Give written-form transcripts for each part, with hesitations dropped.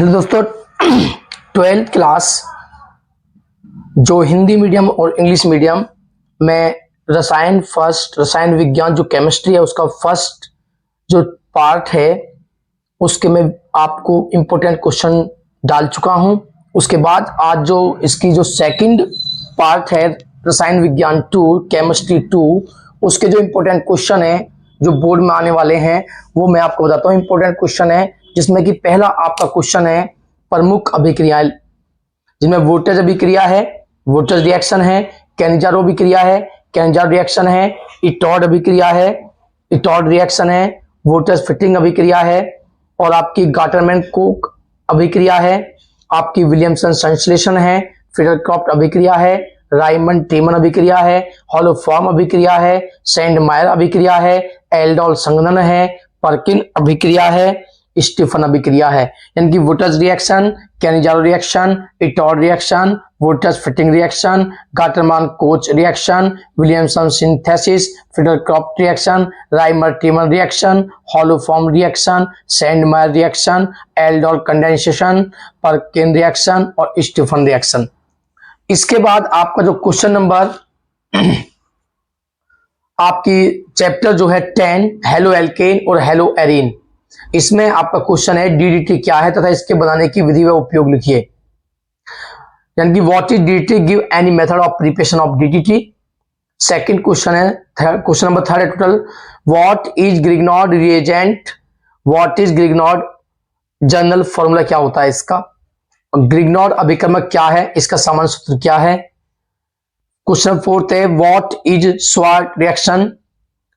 Hello दोस्तों, 12th class जो Hindi medium और इंग्लिश मीडियम में रसायन विज्ञान जो केमिस्ट्री है उसका फर्स्ट जो पार्ट है उसके मैं आपको इम्पोर्टेंट क्वेश्चन डाल चुका हूं। उसके बाद आज जो इसकी जो सेकंड पार्ट है रसायन विज्ञान 2 केमिस्ट्री 2 उसके जो इम्पोर्टेंट क्वेश्चन है जो बोर्ड में आने वाले हैं वो मैं आपको बताता हूँ। इम्पोर्टेंट क्वेश्चन है जिसमें कि पहला आपका क्वेश्चन है प्रमुख अभिक्रियाएं, जिनमें वोल्टेज अभिक्रिया है, वोल्टेज रिएक्शन है, कैनिजारो अभिक्रिया है, कैनिजारो रिएक्शन है, इटॉड अभिक्रिया है, इटॉड रिएक्शन है, वोल्टेज फिटिंग अभिक्रिया है और आपकी गाटरमैन कोक अभिक्रिया है, आपकी विलियमसन संश्लेषण है, फिडरक्रॉफ्ट अभिक्रिया है, रायमंड टीमन अभिक्रिया है, हॉलोफॉर्म अभिक्रिया है, सैंडमायर अभिक्रिया है, एल्डोल संघनन है, पर्किन अभिक्रिया है, स्टीफन अभिक्रिया है। यानी कि वोल्टेज रिएक्शन, कैनिजारो रिएक्शन, इटॉड reaction, voltage fitting reaction, Gattermann Koch reaction, Williamson synthesis, Friedel Crafts reaction, Reimer Tiemann reaction, haloform reaction, Sandmeyer reaction, aldol condensation, Perkin reaction और स्टीफन रिएक्शन। इसके बाद आपका जो क्वेश्चन नंबर आपकी चैप्टर जो है 10 halo alkane और हेलो एरीन, इसमें आपका क्वेश्चन है डीडीटी क्या है तथा इसके बनाने की विधि व उपयोग लिखिए। यानी कि what is DDT, give any method of preparation of DDT. Second question है क्वेश्चन नंबर 3 है total, what is Grignard reagent, what is Grignard general formula क्या होता है इसका, ग्रिग्नॉर्ड अभिक्रमक क्या है, इसका सामान्य सूत्र क्या है। क्वेश्चन 4 है what is sword reaction,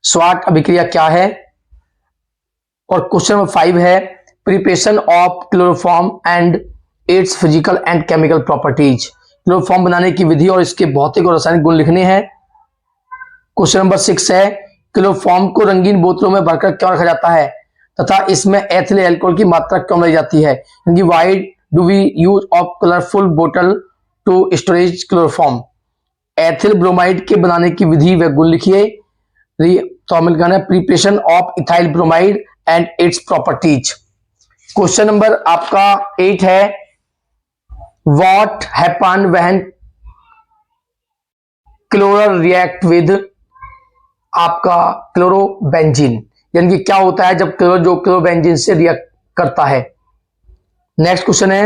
sword अभिक्रिया क्या है। और क्वेश्चन नंबर 5 है preparation of chloroform and it's physical and chemical properties, chloroform बनाने की विधि और इसके भौतिक और रासायनिक गुण लिखने हैं। क्वेश्चन नंबर 6 है क्लोरोफॉर्म को रंगीन बोतलों में भरकर क्यों रखा जाता है तथा इसमें एथिल अल्कोहल की मात्रा क्यों लाई जाती है, क्योंकि why do we use of colourful बोतल to storage chloroform. Ethyl bromide के बनाने की विधि व गुण लिखिए। तो हम लिखना है preparation of ethyl bromide and its properties. Question number आपका 8 है what happen when chloral react with आपका क्लोरोबेंजीन, यानी कि क्या होता है जब क्लोरोबेंजीन से रिएक्ट करता है। नेक्स्ट क्वेश्चन है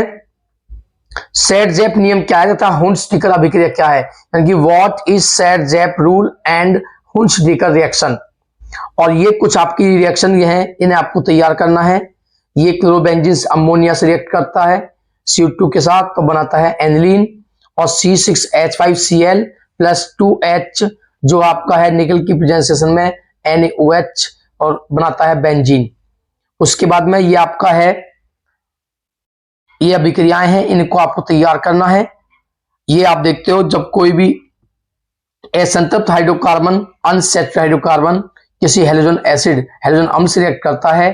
सेट-ज़ेप नियम क्या है तथा हुंस-डिकर अभिक्रिया क्या है, यानी कि what is Saytzeff rule and Hunsdiecker reaction. और ये कुछ आपकी रिएक्शन ये हैं, इन्हें आपको तैयार करना है। ये क्लोरोबेंजीन अमोनिया से रिएक्ट करता है CO2 के साथ तो बनाता है एनिलीन और C6H5Cl प्लस 2H जो आपका है निकल की प्रेजेंटेशन में NaOH और बनाता है बेंजीन। उसके बाद में ये आपका है ये अभिक्रियाएं हैं, इनको आपको तैयार करना है। ये आप देखते हो जब कोई भी असंतृप्त हाइड्रोकार्बन अनसैचुरेटेड हाइड्रोकार्बन किसी हैलोजन एसिड हैलोजन अम्ल से रिएक्ट करता है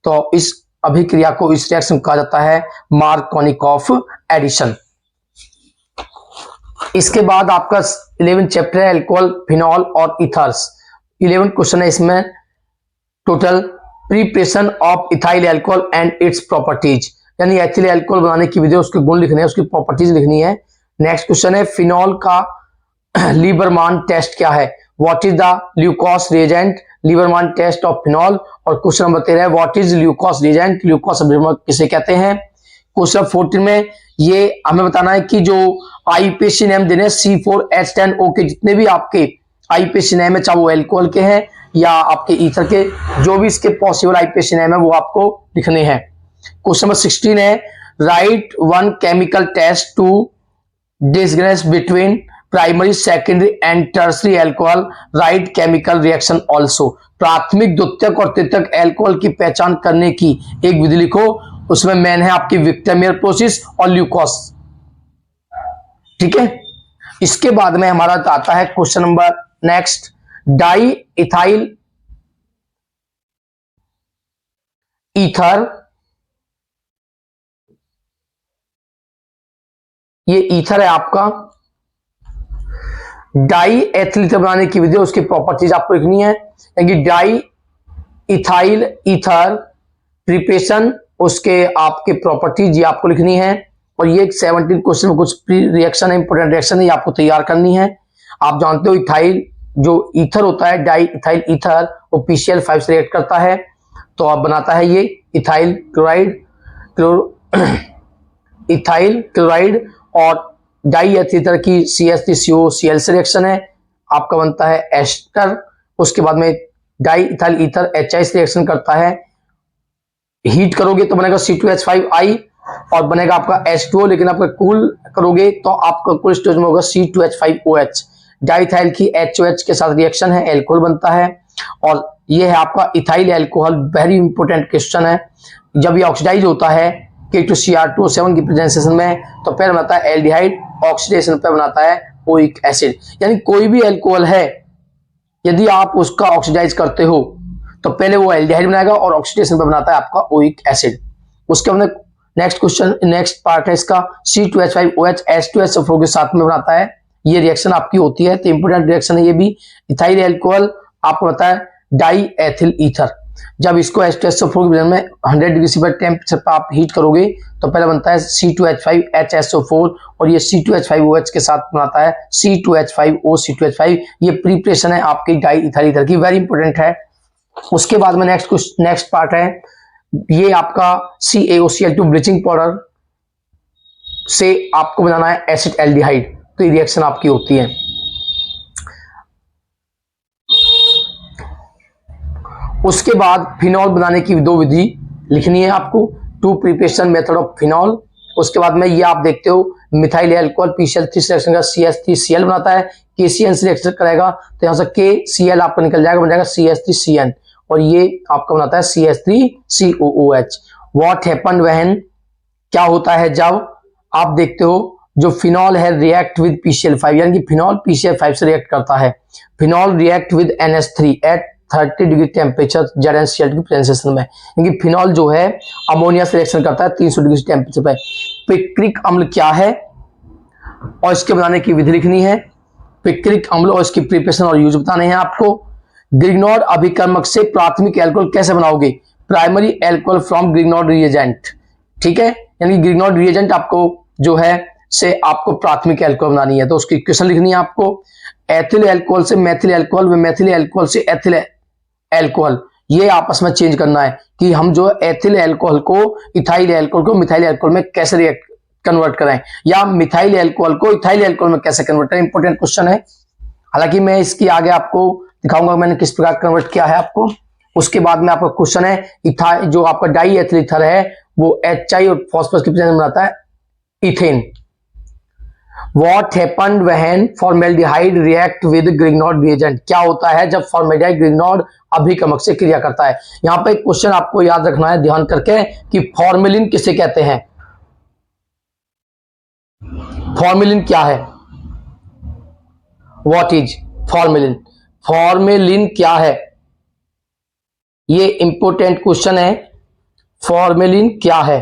तो इस अभिक्रिया को इस रिएक्शन कहा जाता है मार्कोनिकॉफ एडिशन। इसके बाद आपका 11 चैप्टर है अल्कोहल, फिनॉल और इथर्स। 11 क्वेश्चन है इसमें total, preparation of ethyl alcohol and its properties, यानी एथिल अल्कोहल बनाने की विधि, उसके गुण लिखने हैं, उसकी प्रॉपर्टीज लिखनी है। नेक्स्ट क्वेश्चन है फिनॉल का लीबरमान टेस्ट क्या है, what is the Lucas reagent, Liebermann test of phenol. और क्वेश्चन नंबर 13 है what is Lucas reagent, Lucas अभिक्रमक किसे कहते हैं। क्वेश्चन 14 में ये हमें बताना है कि जो आईपीएसी नेम देने C4H10O के जितने भी आपके आईपीएसी नेम है, चाहे वो अल्कोहल के हैं या आपके ईथर के, जो भी इसके पॉसिबल आईपीएसी नेम है वो आपको लिखने हैं। क्वेश्चन नंबर 16 है right one chemical test to distinguish between primary secondary and tertiary alcohol, right chemical reaction also, प्राथमिक द्वितीयक और तृतीयक अल्कोहल की पहचान करने की एक विधि लिखो। उसमें मेन है आपकी विक्टरमेयर प्रोसेस और ल्यूकोस। ठीक है, इसके बाद में हमारा आता है question number next di ethyl ether, ये ईथर है आपका, डाई एथिल ईथर बनाने की विधि उसकी प्रॉपर्टीज आपको लिखनी है। डाई इथाइल ईथर प्रिपरेशन उसके आपके प्रॉपर्टीज ये आपको लिखनी है। और ये 17 क्वेश्चन में कुछ प्री रिएक्शन है, इंपोर्टेंट रिएक्शन है, ये आपको तैयार करनी है। आप जानते हो इथाइल जो ईथर होता है, डाई इथाइल ईथर, वो PCl5 से रिएक्ट करता है तो आप बनाता है ये इथाइल क्लोराइड, इथाइल क्लोराइड। और डाई एथीथर की CH3COCl से रिएक्शन है, आपका बनता है एस्टर। उसके बाद में डाई इथाइल ईथर HI से रिएक्शन करता है, हीट करोगे तो बनेगा C2H5I और बनेगा आपका H2O, लेकिन आपका कूल करोगे तो आपका कूल स्टेज में होगा C2H5OH। डाइथाइल की HOH के साथ रिएक्शन है, एल्कोहल बनता है। और ये है आपका ethyl alcohol, very important question है। जब ये ऑक्सीडाइज होता है K2Cr2O7 की प्रेजेंटेशन में तो फिर बनाता है एल्डिहाइड, ऑक्सीडेशन पे बनाता है ओइक एसिड। यानी कोई भी एल्कोहल है यदि आप उसका ऑक्सीडाइज करते हो तो पहले वो एल्डिहाइड बनाएगा और ऑक्सीडेशन पे बनाता है आपका ओइक एसिड। उसके बाद नेक्स्ट क्वेश्चन, नेक्स्ट पार्ट है इसका C2H5OH H2SO4 के साथ में बनाता है, ये रिएक्शन आपकी होती है। तो इंपोर्टेंट रिएक्शन है ये भी। इथाइल एल्कोहल आपको पता है डाई एथिल ईथर, जब इसको H2SO4 के में 100 डिग्री सी पर टेम्परेचर पर आप हीट करोगे तो पहले बनता है C2H5HSO4 और ये C2H5OH के साथ बनाता है C2H5O C2H5। ये प्रिपरेशन है आपकी डाई इथाइल ईथर की, वेरी इंपॉर्टेंट है। उसके बाद में नेक्स्ट पार्ट है ये आपका CaOCl2 ब्लीचिंग पाउडर से आपको बनाना है एसिड एल्डिहाइड, तो ये रिएक्शन आपकी होती है। उसके बाद फिनॉल बनाने की दो विधि लिखनी है आपको, to preparation method of phenol. उसके बाद में ये आप देखते हो मिथाइल एल्कोहल PCl3 से रिएक्शन का CH3Cl बनाता है, KCN से रिएक्शन करेगा तो यहां से KCl आपका निकल जाएगा, बन जाएगा CH3CN और ये आपका बनाता है CH3COOH। व्हाट हैपन व्हेन, क्या होता है जब आप देखते हो जो फिनॉल है रिएक्ट विद PCl5, यानी कि फिनॉल PCl5 से रिएक्ट करता है। Phenol react with NH3 at 30 degree temperature ZnCl की प्रेजेंटेशन में, क्योंकि फिनॉल जो है अमोनिया से रिएक्शन करता है 300 डिग्री टेम्परेचर पे। पिक्रिक अम्ल क्या है और इसके बनाने की विधि लिखनी है। पिक्रिक अम्ल और इसकी प्रिपरेशन और यूज बताने हैं आपको। ग्रिग्नॉर्ड अभिकर्मक से प्राथमिक एल्कोहल कैसे बनाओगे, प्राइमरी एल्कोहल फ्रॉम ग्रिग्नॉर्ड रिएजेंट, ठीक है। यानी ग्रिग्नॉर्ड रिएजेंट आपको जो है से आपको प्राथमिक एल्कोहल बनानी है तो उसकी इक्वेशन लिखनी है आपको। एथिल एल्कोहल से मैथिल एल्कोहल, व मैथिल एल्कोहल से एथिल एल्कोहल, ये आपस में चेंज करना है कि हम जो एथिल एल्कोहल को इथाइल एल्कोहल को मिथाइल एल्कोहल में कैसे रिएक्ट कन्वर्ट करें, या मिथाइल एल्कोहल को इथाइल एल्कोहल में कैसे कन्वर्ट करें, इंपॉर्टेंट क्वेश्चन है। हालांकि मैं इसकी आगे आपको दिखाऊंगा मैंने किस प्रकार कन्वर्ट किया है आपको। उसके बाद में आपका क्वेश्चन है इथाइल जो आपका डाई एथिल ईथर है वो HI और फॉस्फोरस की प्रेजेंस में बनाता है ethane. What happened when formaldehyde react with Grignard reagent, क्या होता है जब फॉर्मेल्डिहाइड ग्रिग्नॉर्ड अभिकर्मक से क्रिया करता है। यहां पे एक क्वेश्चन आपको याद रखना है ध्यान करके कि फॉर्मेलिन किसे कहते हैं, फॉर्मेलिन क्या है, व्हाट इज फॉर्मेलिन, फॉर्मेलिन क्या है, ये इंपॉर्टेंट क्वेश्चन है। फॉर्मेलिन क्या है,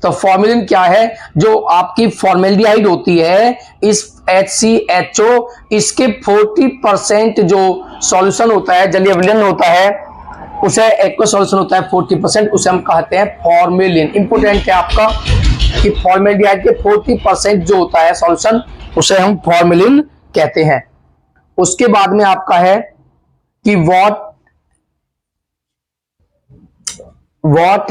तो फॉर्मेलिन क्या है, जो आपकी फॉर्मेल्डिहाइड होती है इस HCHO, इसके 40% जो सॉल्यूशन होता है जलीय विलयन होता है उसे एक्वा सॉल्यूशन होता है 40%, उसे हम कहते हैं फॉर्मेलिन। इंपॉर्टेंट है आपका कि फॉर्मेल्डिहाइड के 40% जो होता है सॉल्यूशन उसे हम फॉर्मेलिन कहते हैं। उसके बाद में आपका है कि व्हाट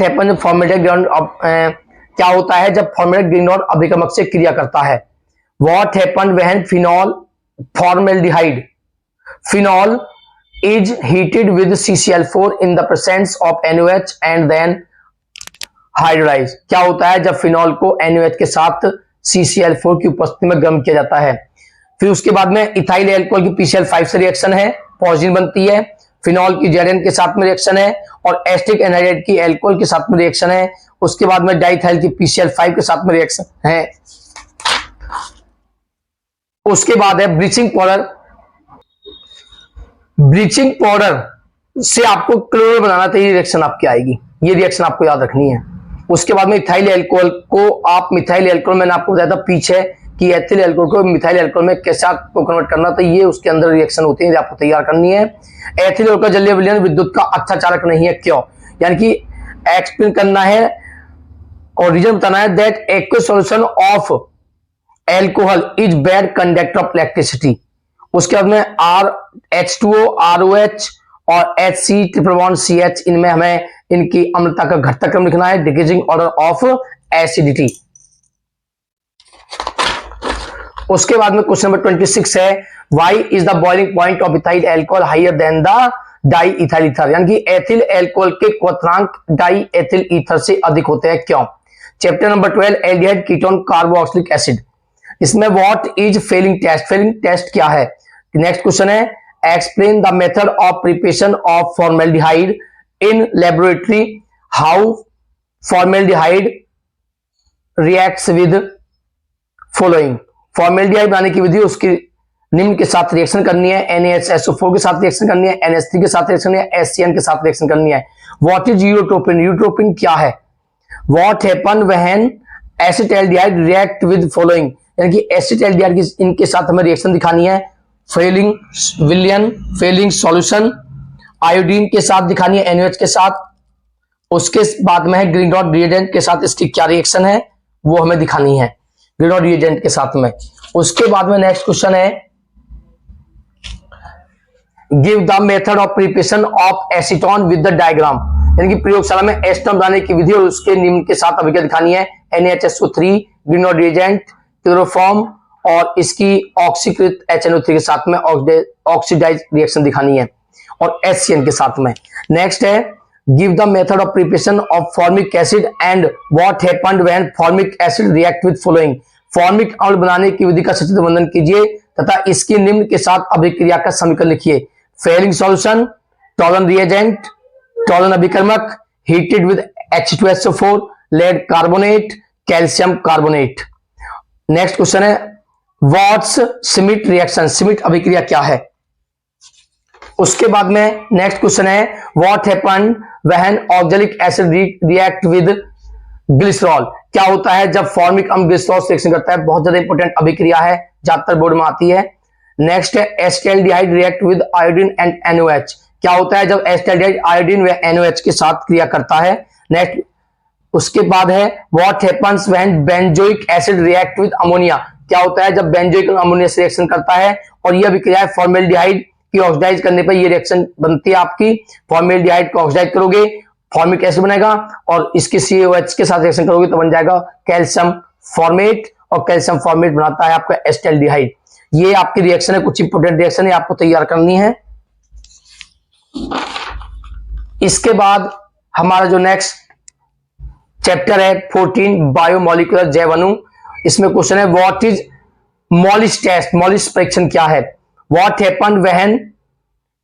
हैपन फॉर्मेल्डिहाइड क्या होता है जब फॉर्मेल्डिहाइड ग्रिग्नॉर्ड अभिकर्मक से क्रिया करता है। What happen when phenol is heated with CCl4 in the presence of NaOH and then hydrolyse, क्या होता है जब फिनॉल को NaOH के साथ CCl4 की उपस्थिति में गर्म किया जाता है। फिर उसके बाद में इथाइल एल्कोहल की PCl5 से रिएक्शन है, पॉजिटिव बनती है। फिनॉल की Zn के साथ में रिएक्शन है और एसिटिक एनहाइड्राइड की एल्कोहल के साथ में रिएक्शन है। उसके बाद में डाइथाइल की PCl5 के साथ में रिएक्शन है। उसके बाद है ब्लीचिंग पाउडर, ब्लीचिंग पाउडर से आपको क्लोर बनाना तो ये रिएक्शन आपकी आएगी, ये रिएक्शन आपको याद रखनी है। उसके बाद में इथाइल एल्कोहल को आप मिथाइल एल्कोहल, मैंने आपको बताया था पीछे कि एथिल एल्कोहल को मिथाइल एल्कोहल में कैसे आपको कन्वर्ट करना, तो ये उसके अंदर रिएक्शन होती है आपको तैयार करनी है। एथिल एल्कोहल जलीय विलयन विद्युत का अच्छा चालक नहीं है, क्यों, यानी कि एक्सप्लेन करना है और रीजन बताना है that aqueous solution of alcohol is bad conductor of electricity. उसके बाद में H2O, ROH और HC+1CH, इनमें हमें इनकी अम्लता का घटता क्रम लिखना है, डिक्रीजिंग ऑर्डर ऑफ एसिडिटी। उसके बाद में क्वेश्चन नंबर 26 है why is the boiling point of ethyl alcohol higher than the diethyl ether, यानी कि एथिल एल्कोहल के क्वथनांक डाई एथिल ईथर से अधिक होते हैं, क्यों? Chapter number 12 aldehyde ketone carboxylic acid, इसमें what is Fehling test, Fehling test क्या है? नेक्स्ट क्वेश्चन है explain the method of preparation of formaldehyde in laboratory, how formaldehyde reacts with following. Formaldehyde बनाने की विधि, उसकी निम्न के साथ रिएक्शन करनी है, NaHSO4 के साथ रिएक्शन करनी है, NH3 के साथ रिएक्शन करनी है, HCN के साथ रिएक्शन करनी है। व्हाट इज यूरोट्रोपिन, यूरोट्रोपिन क्या है? What happen when acetaldehyde react with following, यानी कि एसिटाल्डिहाइड की इनके साथ हमें रिएक्शन दिखानी है, फेलिंग विलियन फेलिंग सॉल्यूशन, आयोडीन के साथ दिखानी है NaOH के साथ, उसके बाद में है ग्रीन डॉट रिएजेंट के साथ इसकी क्या रिएक्शन है वो हमें दिखानी है, ग्रीन डॉट रिएजेंट के साथ में। उसके बाद में नेक्स्ट क्वेश्चन है give the method of preparation of acetone with the diagram, यानी कि प्रयोगशाला में एसीटोन बनाने की विधि और उसके निम्न के साथ अभिक्रिया दिखानी है, NaHSO3 green dot reagent, chloroform और इसकी ऑक्सीकृत HNO3 के साथ में ऑक्सीडाइज रिएक्शन दिखानी है और HCN के साथ में। नेक्स्ट है give the method of preparation of formic acid and what happened when formic acid react with following, formic अम्ल बनाने की विधि का सचित्र वर्णन कीजिए तथा इसकी निम्न के साथ अभिक्रिया का समीकरण लिखिए, Fehling solution, Tollen reagent, Tollen अभिकर्मक, heated with H2SO4, lead carbonate, calcium carbonate. Next question है व्हाट्स श्मिट रिएक्शन, श्मिट अभिक्रिया क्या है? उसके बाद में नेक्स्ट क्वेश्चन है what happened when oxalic acid react with glycerol, क्या होता है जब फॉर्मिक अम्ल ग्लिसरॉल से रिएक्शन करता है? बहुत ज्यादा इंपॉर्टेंट अभिक्रिया है, ज्यादातर बोर्ड में आती है। नेक्स्ट है acetaldehyde react with iodine and NaOH, क्या होता है जब एसिटाल्डिहाइड आयोडीन व NaOH के साथ क्रिया करता है? नेक्स्ट उसके बाद है what happens when benzoic acid react with ammonia, क्या होता है जब बेंजोइक अमोनिया से रिएक्शन करता है? और यह अभिक्रिया है फॉर्मेल्डिहाइड की ऑक्सीडाइज करने पर ये रिएक्शन बनती है आपकी, फॉर्मेल्डिहाइड को ऑक्सीडाइज करोगे फॉर्मिक एसिड बनेगा और इसके COH के साथ रिएक्शन करोगे तो बन जाएगा कैल्शियम फॉर्मेट और कैल्शियम फॉर्मेट बनाता है आपका एसिटाल्डिहाइड। ये आपकी रिएक्शन है, कुछ इंपोर्टेंट रिएक्शन है आपको तैयार करनी है। इसके बाद हमारा जो नेक्स्ट चैप्टर है 14 बायोमोलिकुलर जैव अणु, इसमें क्वेश्चन है what is Molisch test, Molisch परीक्षण क्या है? What happened when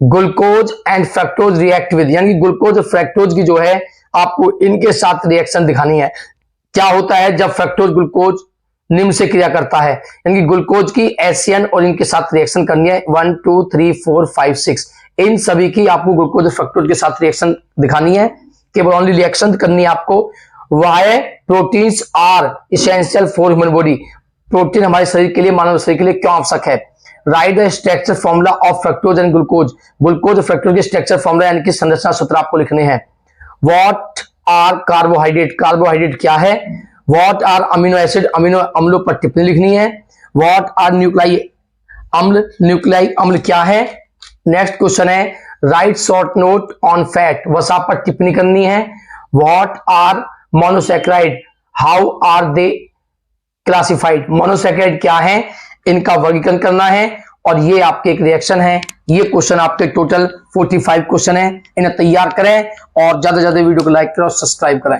glucose and fructose react with, यानी ग्लूकोज और फ्रक्टोज की जो है आपको इनके साथ रिएक्शन दिखानी है, क्या होता है जब फ्रक्टोज ग्लूकोज निम्न से क्रिया करता है, यानी कि ग्लूकोज की HCN और इनके साथ रिएक्शन करनी है 1 2 3 4 5 6, इन सभी की आपको ग्लूकोज और फ्रक्टोज के साथ रिएक्शन दिखानी है, केवल ओनली रिएक्शन करनी है आपको। Why proteins are essential for human body, protein हमारे शरीर के लिए, मानव शरीर के लिए क्यों आवश्यक है? Right the structure formula of fructose and glucose, glucose और फ्रक्टोज के स्ट्रक्चर फॉर्मूला यानी कि संरचना सूत्र आपको लिखने हैं। व्हाट आर कार्बोहाइड्रेट, कार्बोहाइड्रेट क्या है? What are amino acid, amino अम्लों पर टिप्पणी लिखनी है। व्हाट आर न्यूक्लियाई अम्ल, न्यूक्लियाई अम्ल क्या है? नेक्स्ट क्वेश्चन है write short note on fat, वसा पर टिप्पणी करनी है। What are monosaccharide, how are they classified, monosaccharide क्या है, इनका वर्गीकरण करना है और ये आपके एक रिएक्शन है। ये क्वेश्चन आपके टोटल 45 क्वेश्चन है, इन्हें तैयार करें और ज्यादा से ज्यादा वीडियो को लाइक करें और सब्सक्राइब करें।